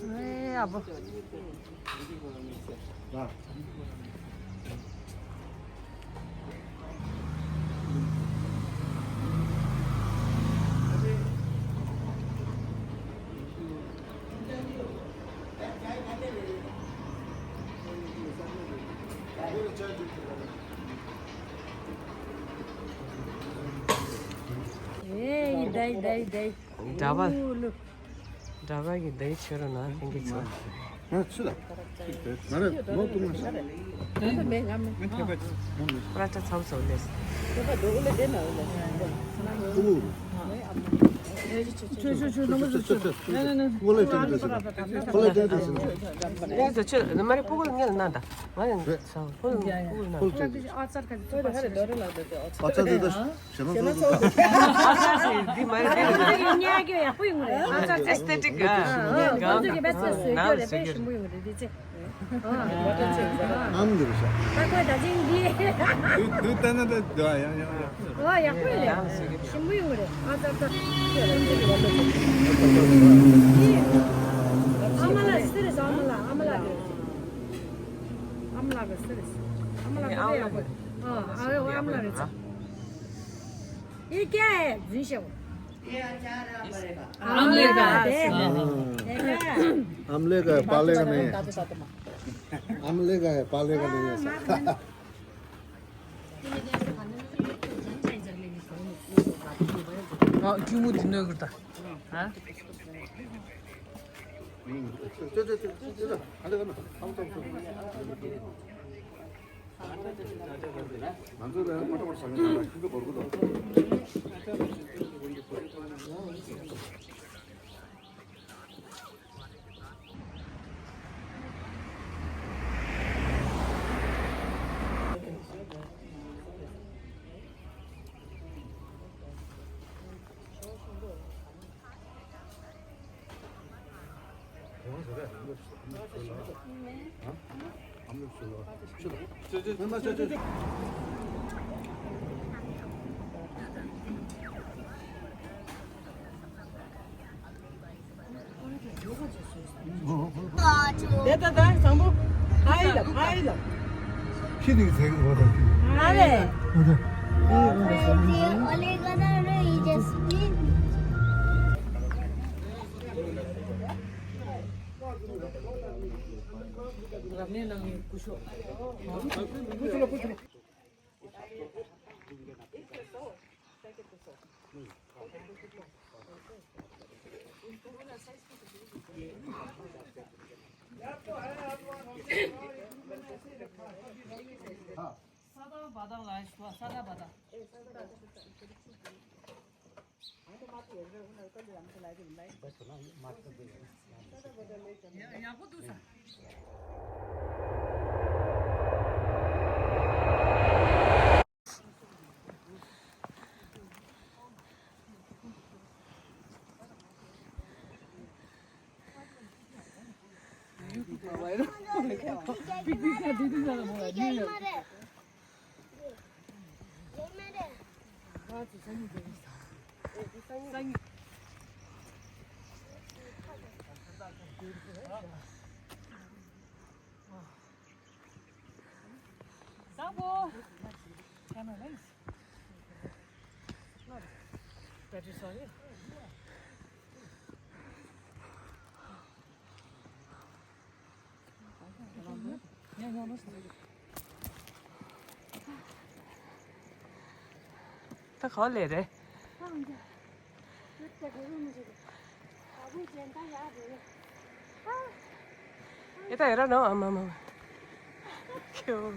에이, 아버. 나. 에이, 데이. 잡아. look. 잡아기 내처럼 나 생겼어. 나 치다. 나를 뭐 또 마셔. 프라차 참서 올렸어. 우. 저 너무 좋죠. 원래 되는 원래 되는 그래서 저 너만이 보고는 게 난다. 많이 저 보고는 나. 어쩌다 저는 아사시 네 말이 되는. 이야기야, 후용을 해. 에스테틱가. 저기 뱃었어. 나 이거를 저기. 패션 무용을 되지. 아무 데서. 바꿔 다진기. 그 때는 너야. 와, 야, 후래. 신무용을 해. 아말라 스트레스, 아말라 스트레스. 아말라 그래. 아유, 아말라 그래. 이게 진짜. 아말라 돼. आमले का पालेगा नहीं है आमले का है पालेगा नहीं है 규모 있는 거다. 안돼 가면 아무도 없어 만져도 맞아볼 수 있는 큰거 모르거든 됐다, 정보. 하이다. 키딩이 되게 많아 아래. 사다 바다 라이스 와 사다 바다. 야구도 사. 싸고. 배터리 소리. 다 걸레래. 이따 열어 넣어, 엄마. 귀여워.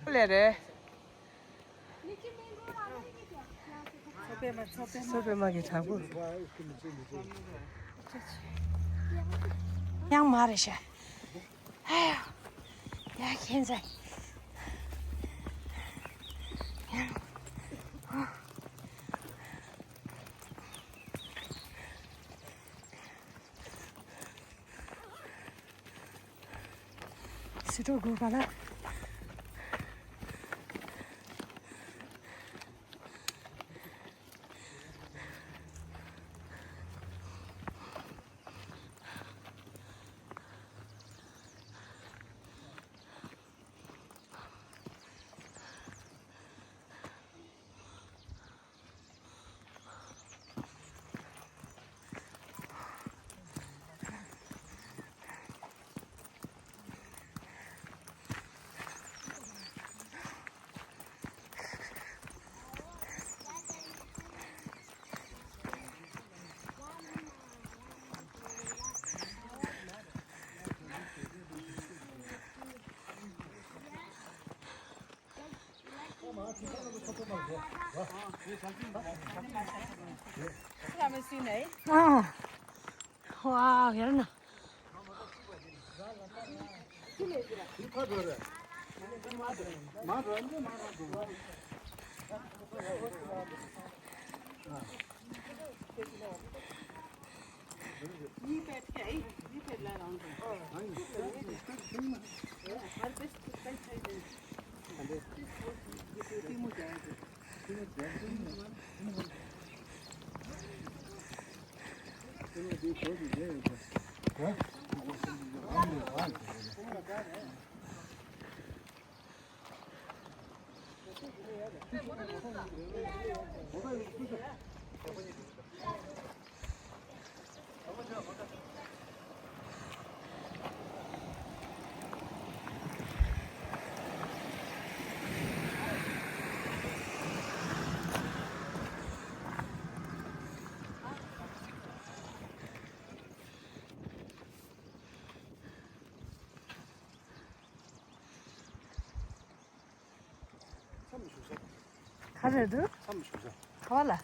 걸레래. 소배막이 자고. 양 마르셔. 아유, 야, 괜찮아. 是这个吧来。啊，哇，天哪！ 가래도? 가발라.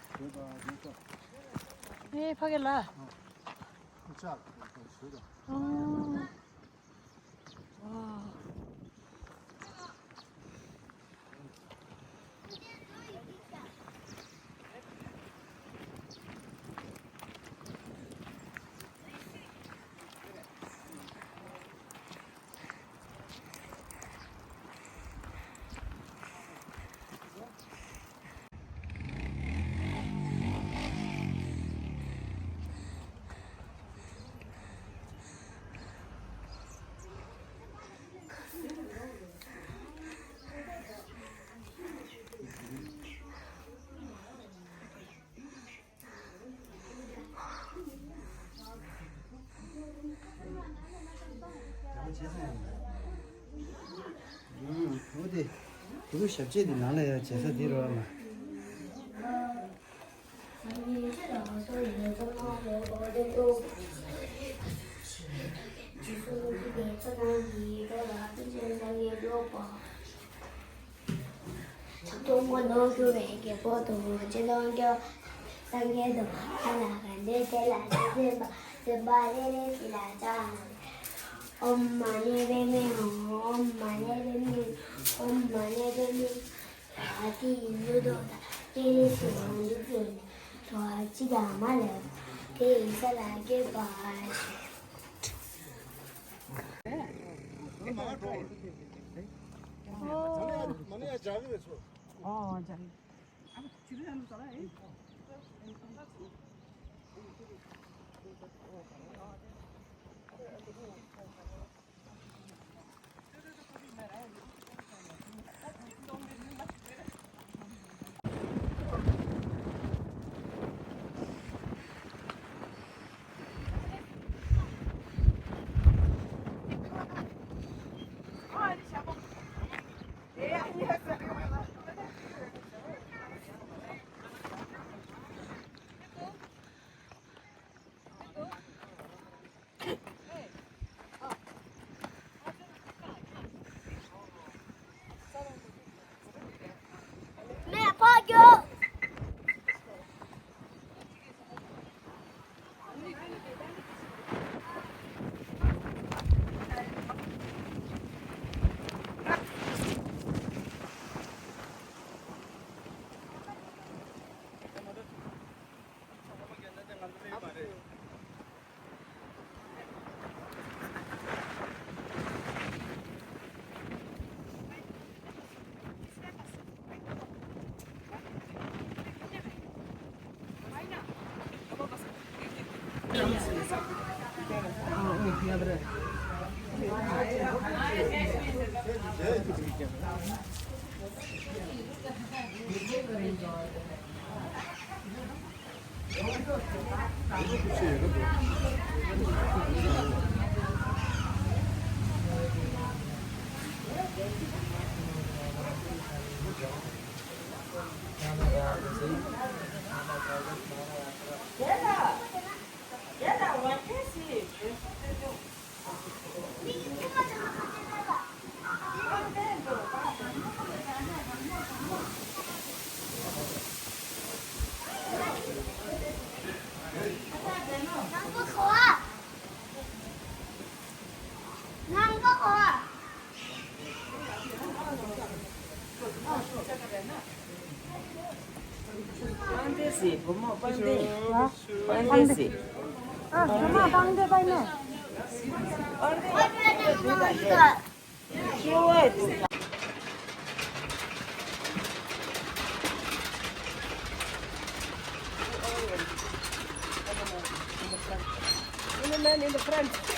예, 파길라. 와. 어디 이거 샵제도 나눠야 제사 뒤로 하면. 동원도 교회에게 보도 지동교 상계도 하나가 내텔라 세바레레 시라자 엄마네 베메 엄마네 베메 엄마네 베메 아디 인도다 제리스만 두분 도와지다 말아 대이사라게 봐 빵데시, 고모 빵데. 빵데시. 아, 엄마 방대 봐이네. 키워야지. In the man in the front.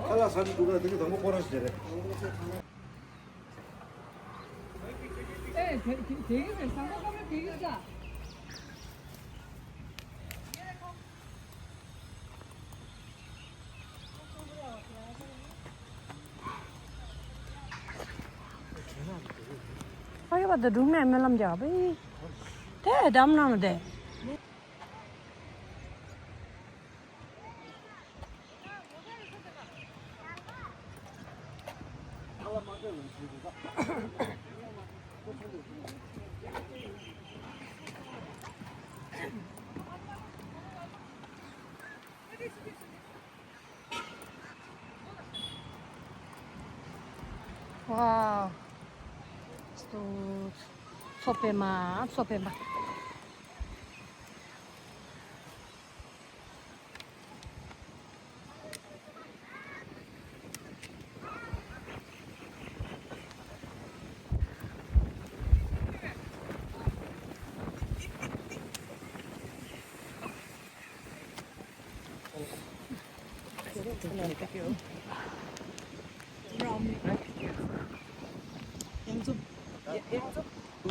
칼라 사진 누가 되게 너무 보라서 저래. 에, 되게 상가가면 되게 싸. Cái bà đúng này mà làm giả với thế đám nào mà để wow 소페마 소페마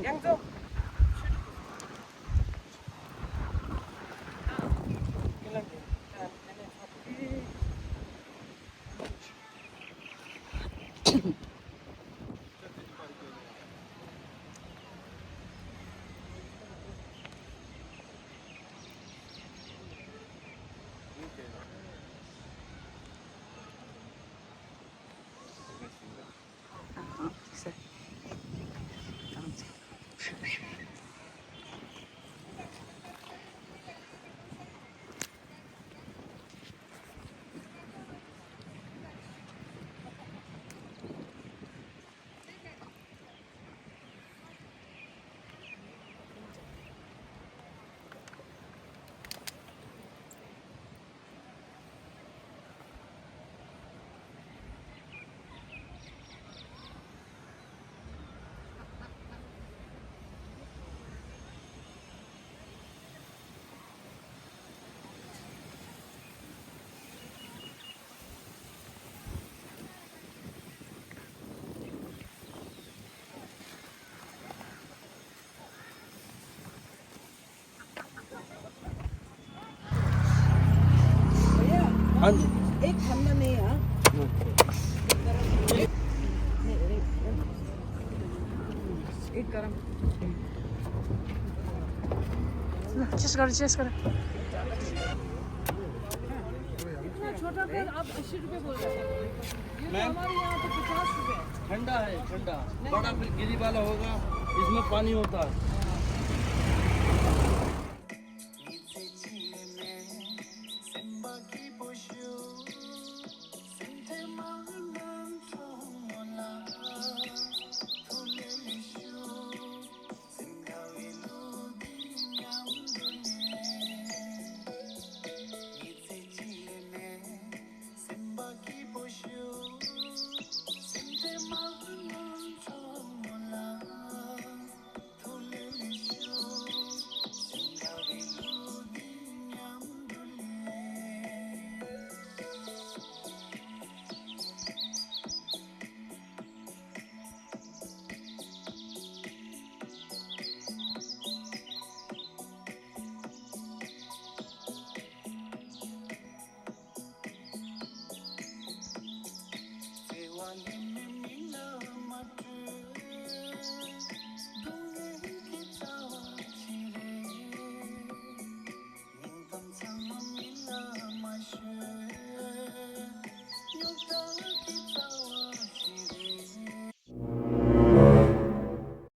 양쪽. हाँ जी एक ठंडा नहीं है एक गरम चेस करो छोटा पेड़ आप 80 रुपए बोल रहे हैं हमारे यहाँ तो 50 रुपए ठंडा है ठंडा बड़ा फिर गिरी वाला होगा इसमें पानी होता है One